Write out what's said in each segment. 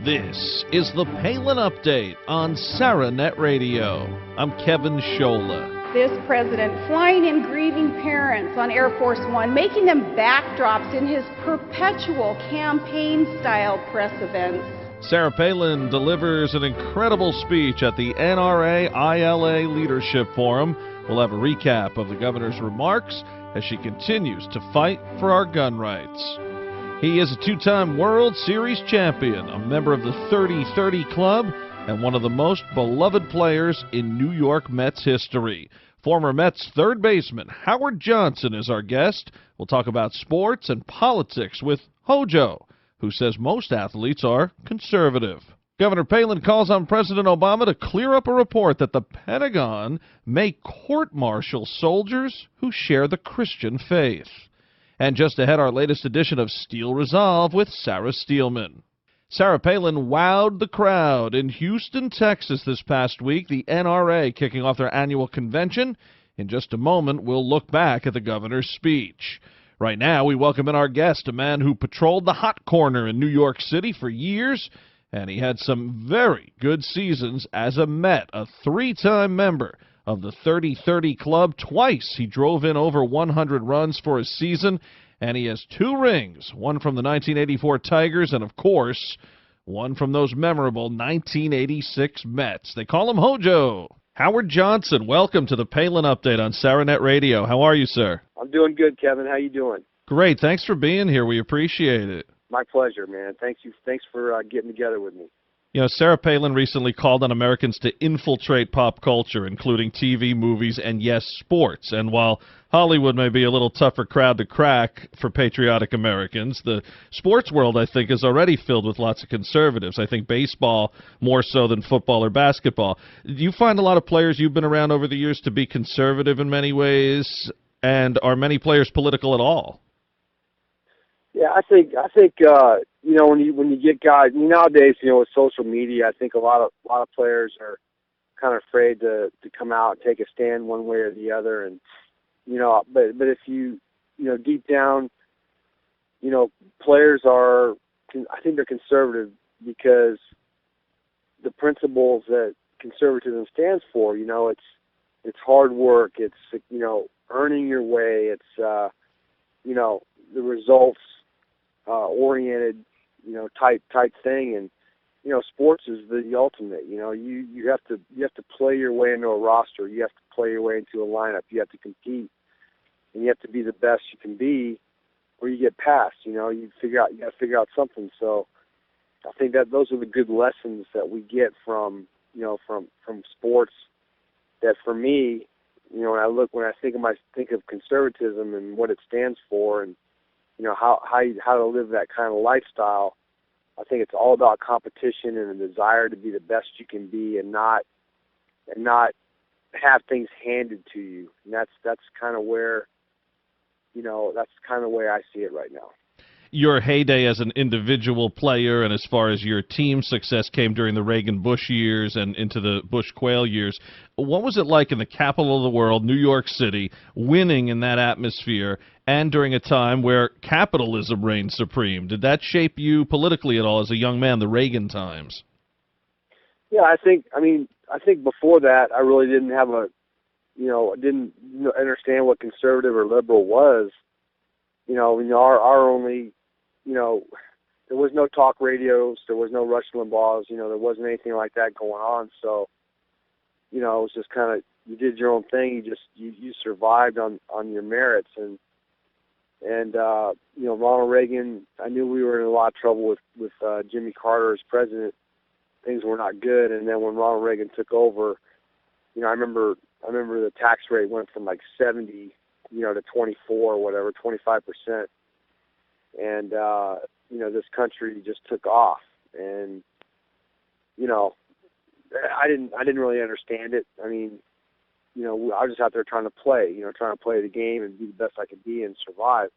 This is the Palin Update on SaraNet Radio. I'm Kevin Scholla. This president flying in grieving parents on Air Force One, making them backdrops in his perpetual campaign-style press events. Sarah Palin delivers an incredible speech at the NRA-ILA Leadership Forum. We'll have a recap of the governor's remarks as she continues to fight for our gun rights. He is a two-time World Series champion, a member of the 30-30 Club, and one of the most beloved players in New York Mets history. Former Mets third baseman Howard Johnson is our guest. We'll talk about sports and politics with Hojo, who says most athletes are conservative. Governor Palin calls on President Obama to clear up a report that the Pentagon may court-martial soldiers who share the Christian faith. And just ahead, our latest edition of Steel Resolve with Sarah Steelman. Sarah Palin wowed the crowd in Houston, Texas this past week, the NRA kicking off their annual convention. In just a moment, we'll look back at the governor's speech. Right now, we welcome in our guest, a man who patrolled the hot corner in New York City for years, and he had some very good seasons as a Met, a three-time member of the 30-30 Club. Twice he drove in over 100 runs for a season, and he has two rings, one from the 1984 Tigers and, of course, one from those memorable 1986 Mets. They call him Hojo. Howard Johnson, welcome to the Palin Update on SaraNet Radio. How are you, sir? I'm doing good, Kevin. How you doing? Great. Thanks for being here. We appreciate it. My pleasure, man. Thanks for getting together with me. You know, Sarah Palin recently called on Americans to infiltrate pop culture, including TV, movies, and, yes, sports. And while Hollywood may be a little tougher crowd to crack for patriotic Americans, the sports world, I think, is already filled with lots of conservatives. I think baseball more so than football or basketball. Do you find a lot of players you've been around over the years to be conservative in many ways? And are many players political at all? Yeah, I think you know, when you get guys nowadays, you know, with social media, I think a lot of players are kind of afraid to come out and take a stand one way or the other, and you know, but if you know, deep down, you know, players are, I think they're conservative because the principles that conservatism stands for, you know, it's hard work, it's, you know, earning your way, it's you know, the results oriented, you know, type thing. And you know, sports is the ultimate. You know, you have to play your way into a roster, you have to play your way into a lineup, you have to compete, and you have to be the best you can be, or you get passed. You know, you got to figure out something. So I think that those are the good lessons that we get from, you know, from sports. That for me, you know, when I think of conservatism and what it stands for, and you know, how to live that kind of lifestyle, I think it's all about competition and a desire to be the best you can be, and not have things handed to you. And that's kind of where, you know, that's kind of the way I see it right now. Your heyday as an individual player and as far as your team success came during the Reagan-Bush years and into the Bush-Quayle years. What was it like in the capital of the world, New York City, winning in that atmosphere and during a time where capitalism reigned supreme? Did that shape you politically at all as a young man, the Reagan times? Yeah, I think before that I really didn't have didn't understand what conservative or liberal was. You know, our only, you know, there was no talk radios, there was no Rush Limbaughs, you know, there wasn't anything like that going on. So, you know, it was just kind of, you did your own thing. You survived on your merits. And you know, Ronald Reagan, I knew we were in a lot of trouble with Jimmy Carter as president. Things were not good. And then when Ronald Reagan took over, you know, I remember the tax rate went from like 70, you know, to 24 or whatever, 25%. And, you know, this country just took off. And, you know, I didn't really understand it. I mean, you know, I was just out there trying to play the game and be the best I could be and survive.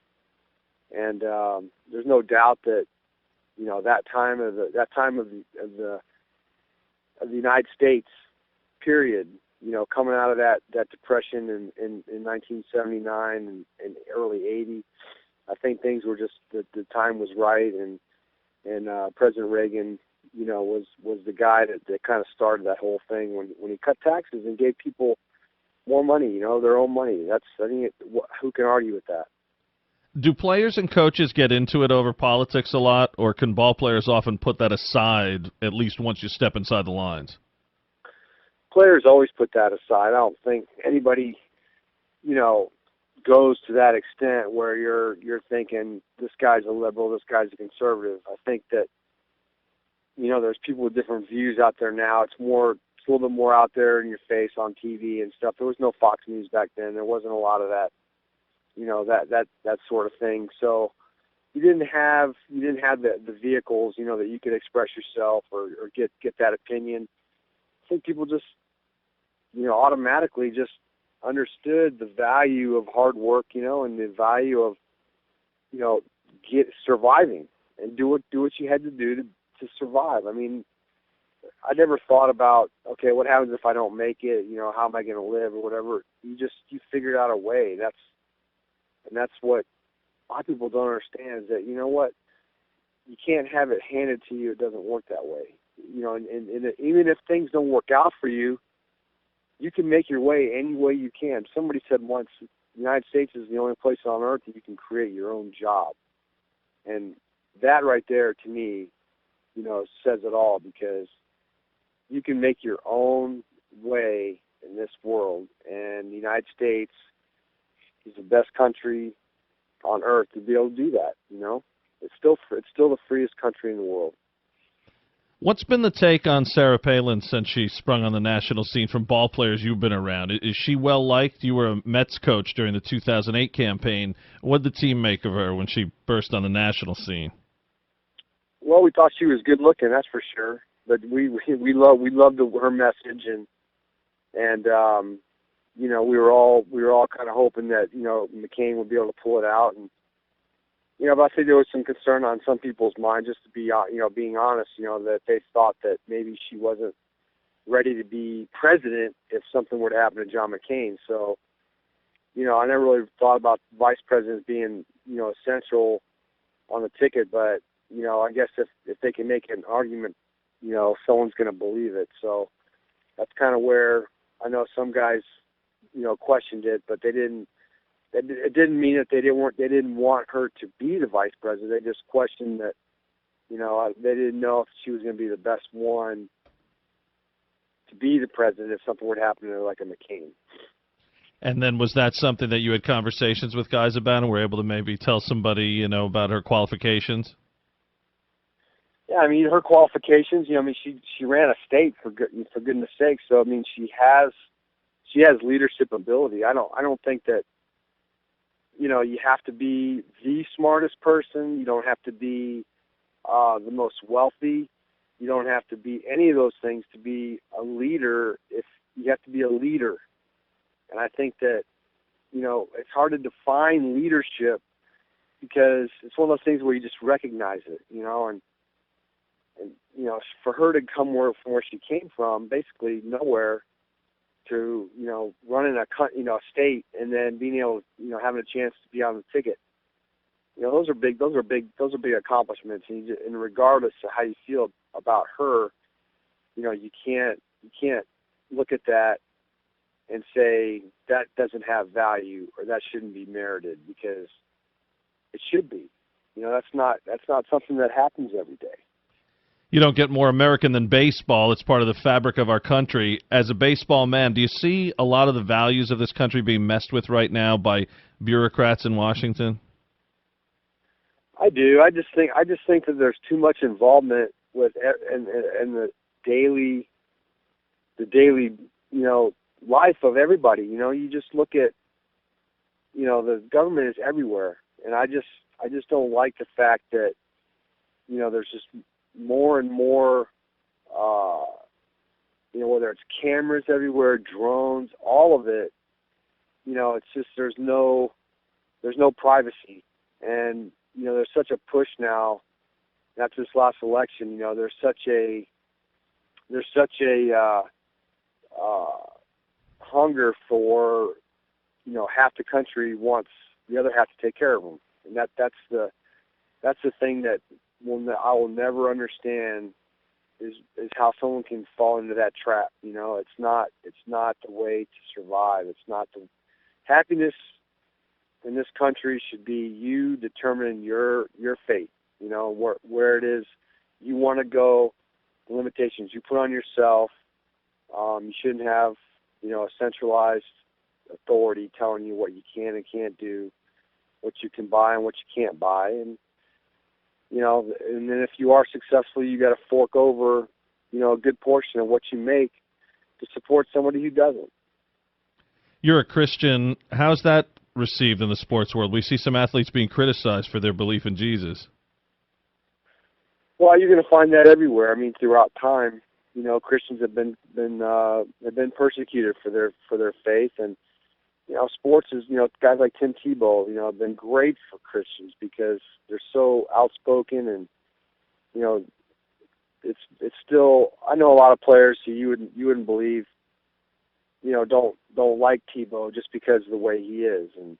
And there's no doubt that, you know, that time of the United States period, you know, coming out of that depression in 1979 and early 80, I think things were just, the time was right, and President Reagan, was the guy that kind of started that whole thing when he cut taxes and gave people more money, their own money. Who can argue with that? Do players and coaches get into it over politics a lot, or can ball players often put that aside at least once you step inside the lines? Players always put that aside. I don't think anybody, goes to that extent where you're thinking this guy's a liberal, this guy's a conservative. I think that there's people with different views out there now. It's a little bit more out there in your face on TV and stuff. There was no Fox News back then. There wasn't a lot of that, that sort of thing. So you didn't have the vehicles, that you could express yourself or get that opinion. I think people just, automatically just understood the value of hard work, and the value of, surviving and do what you had to do to survive. I mean, I never thought about, okay, what happens if I don't make it? How am I going to live or whatever? You figured out a way. That's what a lot of people don't understand is that, you can't have it handed to you. It doesn't work that way. And even if things don't work out for you, you can make your way any way you can. Somebody said once, the United States is the only place on earth that you can create your own job. And that right there, to me, says it all, because you can make your own way in this world, and the United States is the best country on earth to be able to do that. It's still the freest country in the world. What's been the take on Sarah Palin since she sprung on the national scene from ball players you've been around? Is she well liked? You were a Mets coach during the 2008 campaign. What did the team make of her when she burst on the national scene? Well, we thought she was good looking, that's for sure. But we loved her message, and we were all kind of hoping that McCain would be able to pull it out. And but I think there was some concern on some people's mind, just to be being honest, that they thought that maybe she wasn't ready to be president if something were to happen to John McCain. So I never really thought about vice presidents being essential on the ticket, but I guess if they can make an argument, someone's going to believe it. So that's kind of where I know some guys, questioned it, but they didn't. It didn't mean that they didn't want her to be the vice president. They just questioned that, they didn't know if she was going to be the best one to be the president if something would happen to like a McCain. And then was that something that you had conversations with guys about and were able to maybe tell somebody, about her qualifications? Yeah, I mean, her qualifications, she ran a state for goodness sake. So, I mean, she has leadership ability. I don't think that, you have to be the smartest person. You don't have to be the most wealthy. You don't have to be any of those things to be a leader. If you have to be a leader. And I think that, it's hard to define leadership because it's one of those things where you just recognize it, and for her to come from where she came from, basically nowhere, to running a state and then being able having a chance to be on the ticket, those are big accomplishments. And regardless of how you feel about her, you can't look at that and say that doesn't have value or that shouldn't be merited, because it should be. That's not something that happens every day. You don't get more American than baseball. It's part of the fabric of our country. As a baseball man, do you see a lot of the values of this country being messed with right now by bureaucrats in Washington? I do. I just think that there's too much involvement with and the daily life of everybody. You just look at the government is everywhere, and I just don't like the fact that there's just more and more, whether it's cameras everywhere, drones, all of it, it's just there's no privacy. And, there's such a push now after this last election, there's such a hunger for, half the country wants the other half to take care of them. And that's the thing that I will never understand is how someone can fall into that trap. You know, it's not the way to survive. It's not the happiness in this country should be you determining your fate. You know, where it is you want to go, the limitations you put on yourself. You shouldn't have, you know, a centralized authority telling you what you can and can't do, what you can buy and what you can't buy. And, you know, and then if you are successful, you got to fork over, you know, a good portion of what you make to support somebody who doesn't. You're a Christian. How's that received in the sports world? We see some athletes being criticized for their belief in Jesus. Well, you're going to find that everywhere. I mean, throughout time, you know, Christians have been persecuted for their faith, and you know, sports is, you know, guys like Tim Tebow, you know, have been great for Christians because they're so outspoken, and you know, it's still. I know a lot of players who you wouldn't believe, you know, don't like Tebow just because of the way he is, and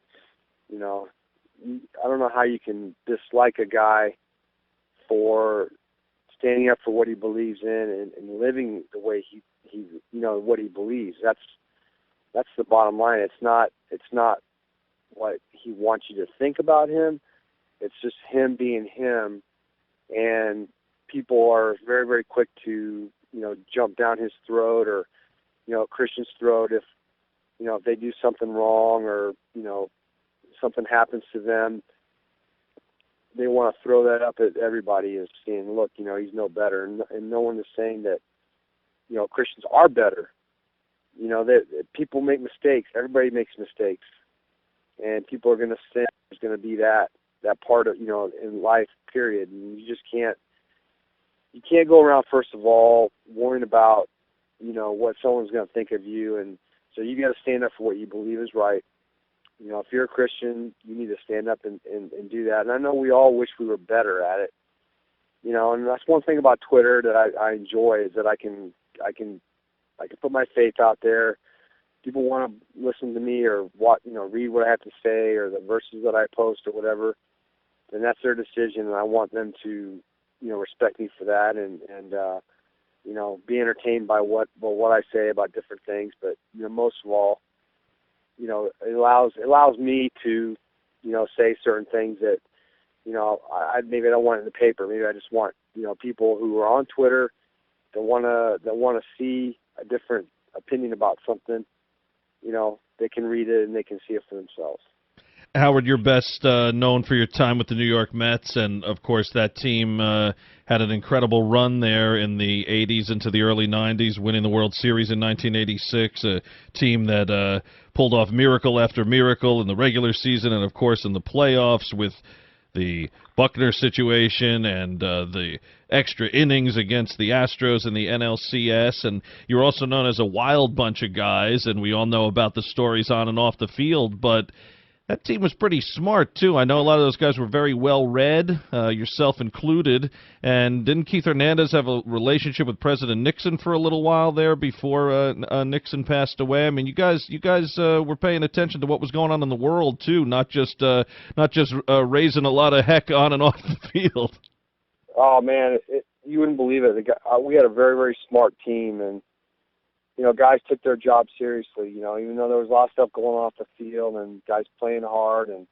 you know, I don't know how you can dislike a guy for standing up for what he believes in and living the way he you know, what he believes. That's the bottom line. It's not what he wants you to think about him. It's just him being him, and people are very, very quick to, you know, jump down his throat, or, you know, Christian's throat if, you know, if they do something wrong, or, you know, something happens to them. They want to throw that up at everybody as saying, look, you know, he's no better. And no one is saying that, you know, Christians are better. You know, that people make mistakes. Everybody makes mistakes. And people are going to sin. There's going to be that part of, you know, in life, period. And you can't go around, first of all, worrying about, you know, what someone's going to think of you. And so you got to stand up for what you believe is right. You know, if you're a Christian, you need to stand up and do that. And I know we all wish we were better at it. You know, and that's one thing about Twitter that I enjoy, is that I can put my faith out there. People want to listen to me or read what I have to say, or the verses that I post or whatever, then that's their decision, and I want them to, you know, respect me for that and you know, be entertained by what I say about different things. But, you know, most of all, you know, it allows me to, you know, say certain things that, you know, maybe I don't want it in the paper. Maybe I just want, you know, people who are on Twitter that want to see a different opinion about something, you know, they can read it and they can see it for themselves. Howard, you're best known for your time with the New York Mets, and of course that team had an incredible run there in the 80s into the early 90s, winning the World Series in 1986, a team that pulled off miracle after miracle in the regular season and, of course, in the playoffs with the Buckner situation and the extra innings against the Astros in the NLCS. And you're also known as a wild bunch of guys, and we all know about the stories on and off the field, but that team was pretty smart, too. I know a lot of those guys were very well-read, yourself included. And didn't Keith Hernandez have a relationship with President Nixon for a little while there before Nixon passed away? I mean, you guys were paying attention to what was going on in the world, too, not just raising a lot of heck on and off the field. Oh, man, you wouldn't believe it. We had a very, very smart team, and you know, guys took their job seriously, you know, even though there was a lot of stuff going on off the field and guys playing hard and,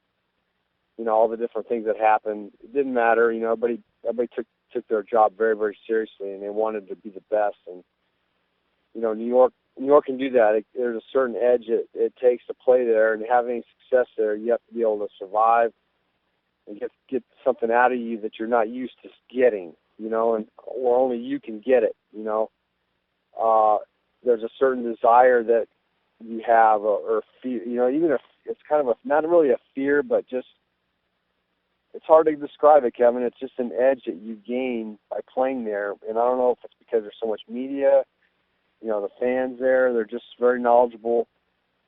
you know, all the different things that happened. It didn't matter, you know, everybody took their job very, very seriously, and they wanted to be the best. And, you know, New York can do that. There's a certain edge it takes to play there, and to have any success there, you have to be able to survive and get something out of you that you're not used to getting, you know, or only you can get it, you know. There's a certain desire that you have, or fear, you know, even if it's kind of not really a fear, but just, it's hard to describe it, Kevin. It's just an edge that you gain by playing there. And I don't know if it's because there's so much media, you know, the fans there, they're just very knowledgeable.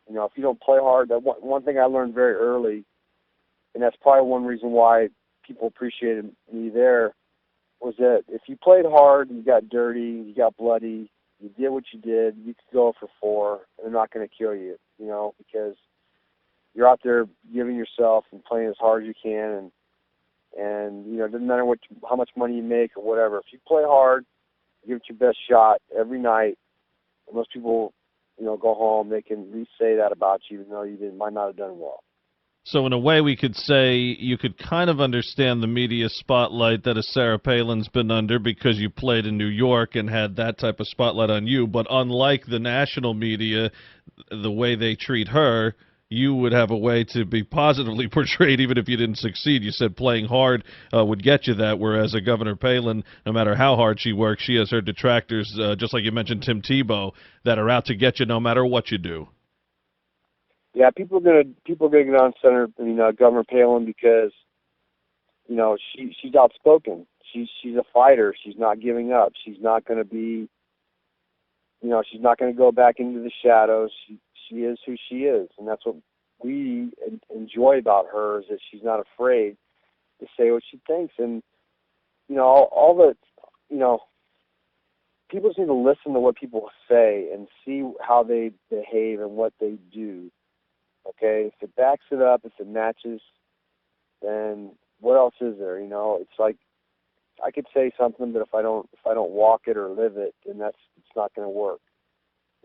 You know, if you don't play hard, that one thing I learned very early, and that's probably one reason why people appreciated me there, was that if you played hard, you got dirty, you got bloody, you did what you did, you could go for 4, and they're not going to kill you, you know, because you're out there giving yourself and playing as hard as you can, and you know, it doesn't matter how much money you make or whatever. If you play hard, give it your best shot every night. And most people, go home, they can at least say that about you, even though you might not have done well. So in a way, we could say you could kind of understand the media spotlight that a Sarah Palin's been under because you played in New York and had that type of spotlight on you. But unlike the national media, the way they treat her, you would have a way to be positively portrayed even if you didn't succeed. You said playing hard would get you that, whereas a Governor Palin, no matter how hard she works, she has her detractors, just like you mentioned Tim Tebow, that are out to get you no matter what you do. Yeah, people are gonna get on Governor Palin because she's outspoken. She's a fighter. She's not giving up. She's not going to be she's not going to go back into the shadows. She is who she is, and that's what we enjoy about her, is that she's not afraid to say what she thinks. And all the people just need to listen to what people say and see how they behave and what they do. Okay, if it backs it up, if it matches, then what else is there? It's like I could say something, but if I don't walk it or live it, then it's not going to work.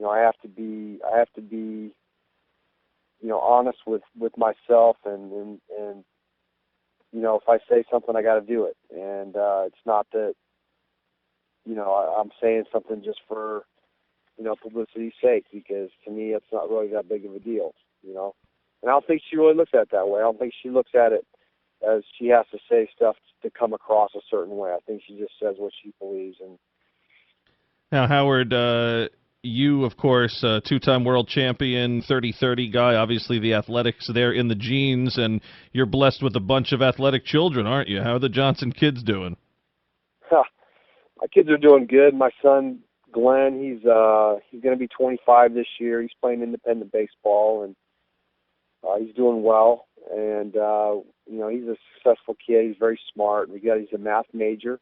I have to be honest with myself, and if I say something, I got to do it. And it's not that I'm saying something just for publicity's sake, because to me it's not really that big of a deal. And I don't think she really looks at it that way. I don't think she looks at it as she has to say stuff to come across a certain way. I think she just says what she believes. And now, Howard, you, of course, two-time world champion, 30-30 guy, obviously the athletics there in the genes, and you're blessed with a bunch of athletic children, aren't you? How are the Johnson kids doing? My kids are doing good. My son, Glenn, he's going to be 25 this year. He's playing independent baseball, and he's doing well. And he's a successful kid. He's very smart. He's a math major,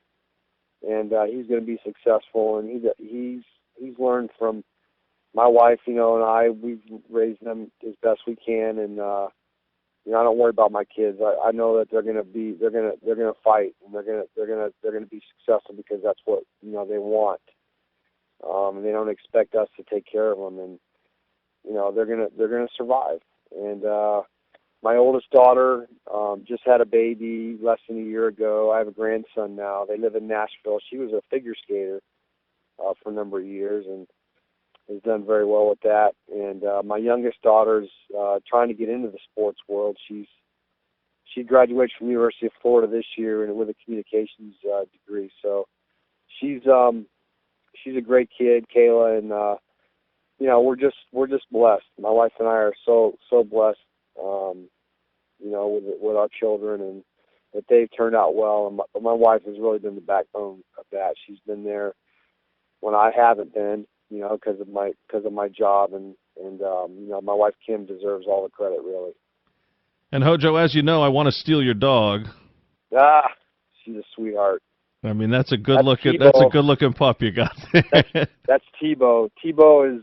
and he's going to be successful. And he's learned from my wife, and I. We've raised them as best we can, and I don't worry about my kids. I know that they're going to fight, and they're going to be successful, because that's what they want. And they don't expect us to take care of them, and they're going to survive. And my oldest daughter just had a baby less than a year ago. I have a grandson now. They live in Nashville. She was a figure skater for a number of years, and has done very well with that. And my youngest daughter's trying to get into the sports world. She graduated from the University of Florida this year, and with a communications degree. So she's a great kid, Kayla, and we're just blessed. My wife and I are so blessed, with our children, and that they've turned out well. And my wife has really been the backbone of that. She's been there when I haven't been, because of my job, and my wife Kim deserves all the credit, really. And Hojo, as you know, I want to steal your dog. She's a sweetheart. I mean, that's a good looking pup you got there. That's Tebow. Tebow is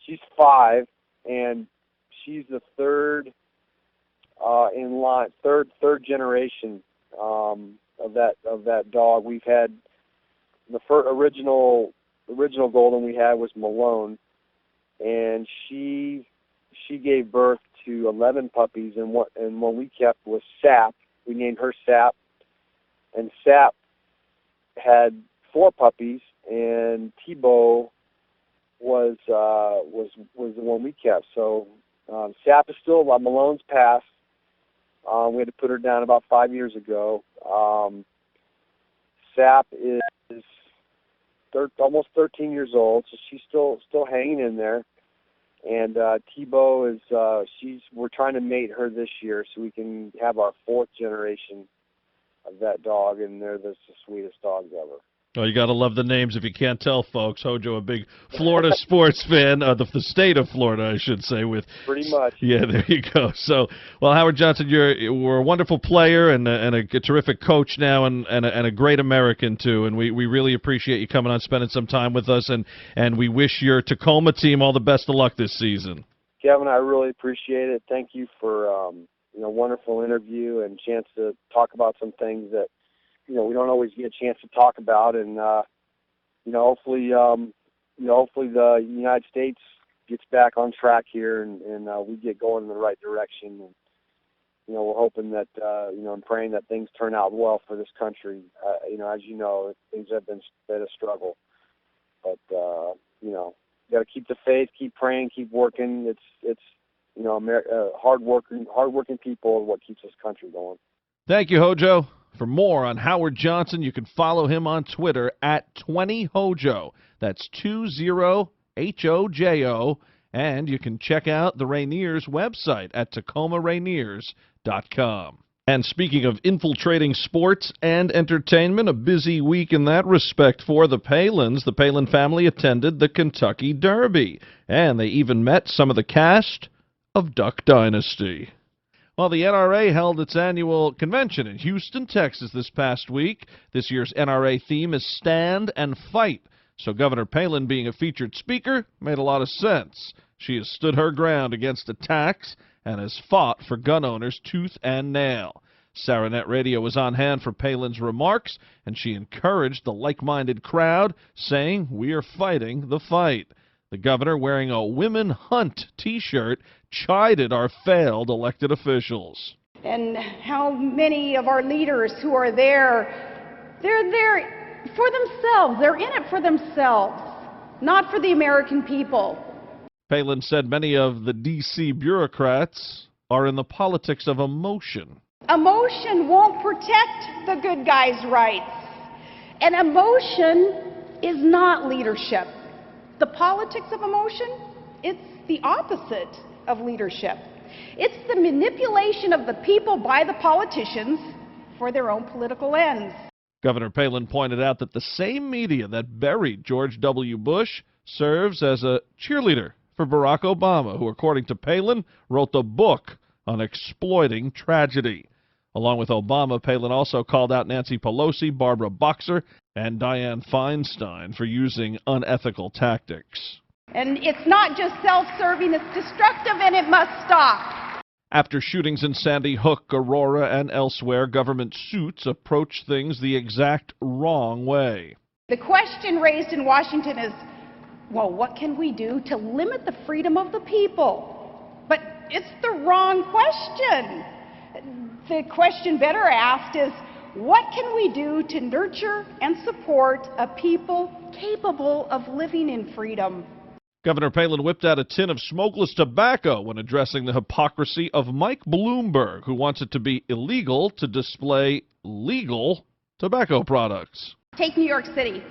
she's 5, and she's the third in line, third generation of that dog. We've had the original golden we had was Malone, and she gave birth to 11 puppies, and one we kept was Sap. We named her Sap, and Sap had 4 puppies, and Tebow was the one we kept. So Sap is still alive. Malone's passed. We had to put her down about 5 years ago. Sap is almost 13 years old, so she's still hanging in there. And Tebow is we're trying to mate her this year so we can have our 4th generation of that dog, and they're the sweetest dogs ever. Oh, you got to love the names if you can't tell, folks. Hojo, a big Florida sports fan, the state of Florida, I should say. With pretty much. Yeah, there you go. So, well, Howard Johnson, you're a wonderful player and a terrific coach now, and a great American too. And we really appreciate you coming on, spending some time with us, and we wish your Tacoma team all the best of luck this season. Kevin, I really appreciate it. Thank you for wonderful interview and chance to talk about some things that we don't always get a chance to talk about. And hopefully the United States gets back on track here, and we get going in the right direction. And we're hoping that and praying that things turn out well for this country. As you know, things have been a struggle, but got to keep the faith, keep praying, keep working. It's hardworking people are what keeps this country going. Thank you, Hojo. For more on Howard Johnson, you can follow him on Twitter at 20Hojo. That's 20HOJO. And you can check out the Rainiers website at TacomaRainiers.com. And speaking of infiltrating sports and entertainment, a busy week in that respect for the Palins. The Palin family attended the Kentucky Derby, and they even met some of the cast of Duck Dynasty. Well, the NRA held its annual convention in Houston, Texas this past week. This year's NRA theme is Stand and Fight, so Governor Palin being a featured speaker made a lot of sense. She has stood her ground against attacks and has fought for gun owners tooth and nail. Saranet Radio was on hand for Palin's remarks, and she encouraged the like-minded crowd, saying, "We are fighting the fight." The governor, wearing a Women Hunt T-shirt, chided our failed elected officials. And how many of our leaders who are there, they're there for themselves. They're in it for themselves, not for the American people. Palin said many of the D.C. bureaucrats are in the politics of emotion. Emotion won't protect the good guy's rights. And emotion is not leadership. The politics of emotion, it's the opposite of leadership. It's the manipulation of the people by the politicians for their own political ends. Governor Palin pointed out that the same media that buried George W. Bush serves as a cheerleader for Barack Obama, who, according to Palin, wrote the book on exploiting tragedy. Along with Obama, Palin also called out Nancy Pelosi, Barbara Boxer, and Dianne Feinstein for using unethical tactics. And it's not just self-serving, it's destructive, and it must stop. After shootings in Sandy Hook, Aurora, and elsewhere, government suits approach things the exact wrong way. The question raised in Washington is, well, what can we do to limit the freedom of the people? But it's the wrong question. The question better asked is, what can we do to nurture and support a people capable of living in freedom? Governor Palin whipped out a tin of smokeless tobacco when addressing the hypocrisy of Mike Bloomberg, who wants it to be illegal to display legal tobacco products. Take New York City.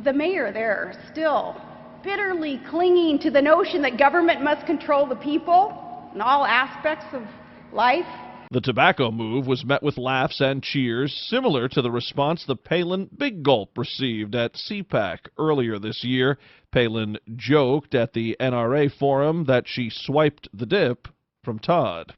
The mayor there still bitterly clinging to the notion that government must control the people in all aspects of life. The tobacco move was met with laughs and cheers, similar to the response the Palin Big Gulp received at CPAC earlier this year. Palin joked at the NRA forum that she swiped the dip from Todd.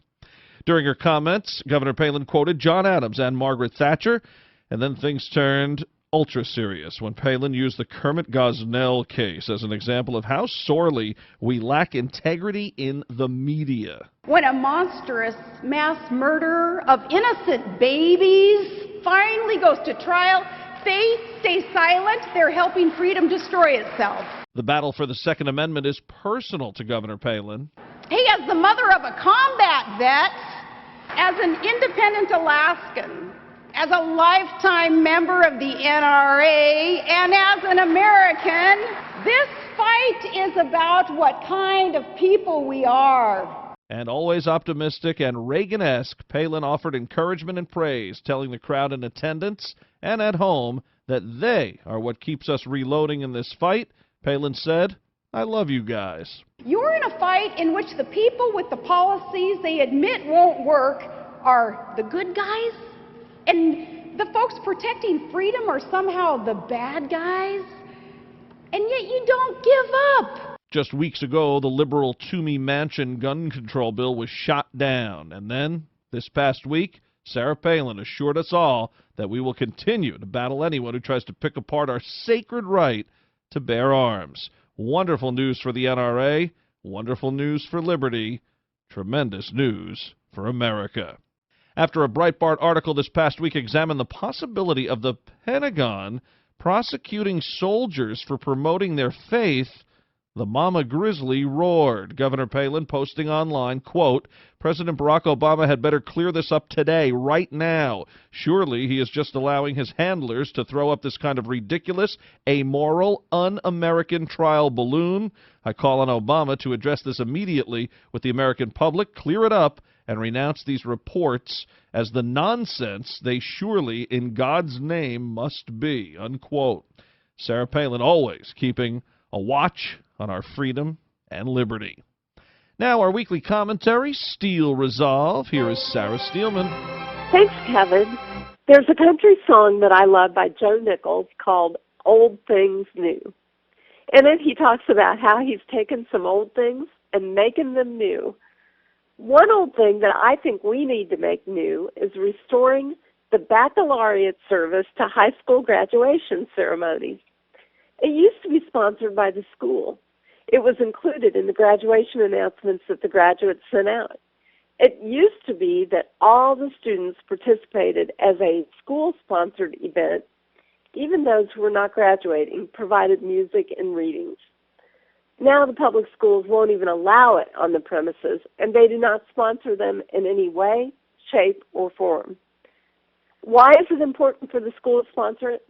During her comments, Governor Palin quoted John Adams and Margaret Thatcher, and then things turned ultra serious when Palin used the Kermit Gosnell case as an example of how sorely we lack integrity in the media. When a monstrous mass murderer of innocent babies finally goes to trial, faith stays silent. They're helping freedom destroy itself. The battle for the Second Amendment is personal to Governor Palin. Hey, as the mother of a combat vet, as an independent Alaskan, as a lifetime member of the NRA, and as an American, this fight is about what kind of people we are. And always optimistic and Reagan-esque, Palin offered encouragement and praise, telling the crowd in attendance and at home that they are what keeps us reloading in this fight. Palin said, "I love you guys." You're in a fight in which the people with the policies they admit won't work are the good guys, and the folks protecting freedom are somehow the bad guys, and yet you don't give up. Just weeks ago, the liberal Toomey Manchin gun control bill was shot down, and then, this past week, Sarah Palin assured us all that we will continue to battle anyone who tries to pick apart our sacred right to bear arms. Wonderful news for the NRA, wonderful news for liberty, tremendous news for America. After a Breitbart article this past week examined the possibility of the Pentagon prosecuting soldiers for promoting their faith, the Mama Grizzly roared. Governor Palin posting online, quote, President Barack Obama had better clear this up today, right now. Surely he is just allowing his handlers to throw up this kind of ridiculous, amoral, un-American trial balloon. I call on Obama to address this immediately with the American public, clear it up, and renounce these reports as the nonsense they surely, in God's name, must be, unquote. Sarah Palin always keeping a watch on our freedom and liberty. Now our weekly commentary, Steel Resolve. Here is Sarah Steelman. Thanks, Kevin. There's a country song that I love by Joe Nichols called Old Things New. In it, he talks about how he's taken some old things and making them new. One old thing that I think we need to make new is restoring the baccalaureate service to high school graduation ceremonies. It used to be sponsored by the school. It was included in the graduation announcements that the graduates sent out. It used to be that all the students participated as a school-sponsored event. Even those who were not graduating provided music and readings. Now the public schools won't even allow it on the premises, and they do not sponsor them in any way, shape, or form. Why is it important for the school to sponsor it?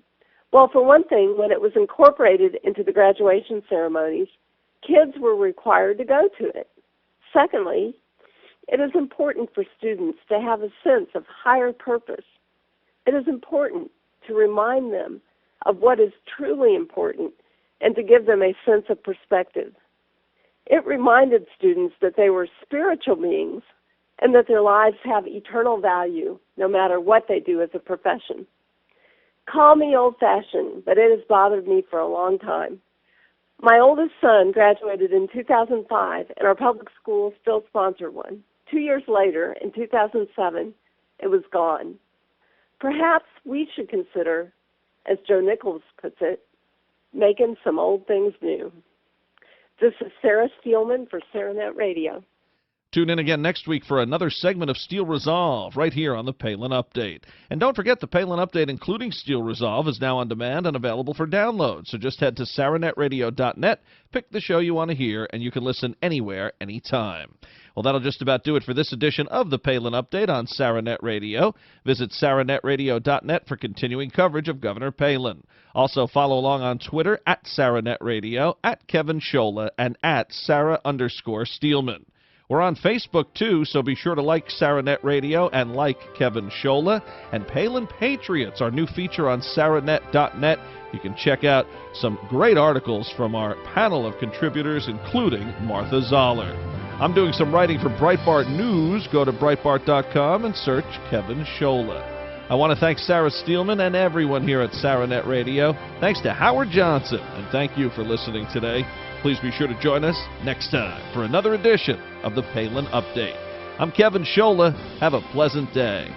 Well, for one thing, when it was incorporated into the graduation ceremonies, kids were required to go to it. Secondly, it is important for students to have a sense of higher purpose. It is important to remind them of what is truly important and to give them a sense of perspective. It reminded students that they were spiritual beings and that their lives have eternal value no matter what they do as a profession. Call me old-fashioned, but it has bothered me for a long time. My oldest son graduated in 2005, and our public school still sponsored one. 2 years later, in 2007, it was gone. Perhaps we should consider, as Joe Nichols puts it, making some old things new. This is Sarah Steelman for SaraNet Radio. Tune in again next week for another segment of Steel Resolve right here on the Palin Update. And don't forget, the Palin Update, including Steel Resolve, is now on demand and available for download. So just head to SaraNetRadio.net, pick the show you want to hear, and you can listen anywhere, anytime. Well, that'll just about do it for this edition of the Palin Update on SaraNet Radio. Visit SaraNetRadio.net for continuing coverage of Governor Palin. Also, follow along on Twitter at SaraNet Radio, at Kevin Scholla, and at Sarah_Steelman. We're on Facebook, too, so be sure to like SaraNet Radio and like Kevin Scholla. And Palin Patriots, our new feature on SaraNet.net. You can check out some great articles from our panel of contributors, including Martha Zoller. I'm doing some writing for Breitbart News. Go to Breitbart.com and search Kevin Scholla. I want to thank Sarah Steelman and everyone here at SaraNet Radio. Thanks to Howard Johnson, and thank you for listening today. Please be sure to join us next time for another edition of the Palin Update. I'm Kevin Scholla. Have a pleasant day.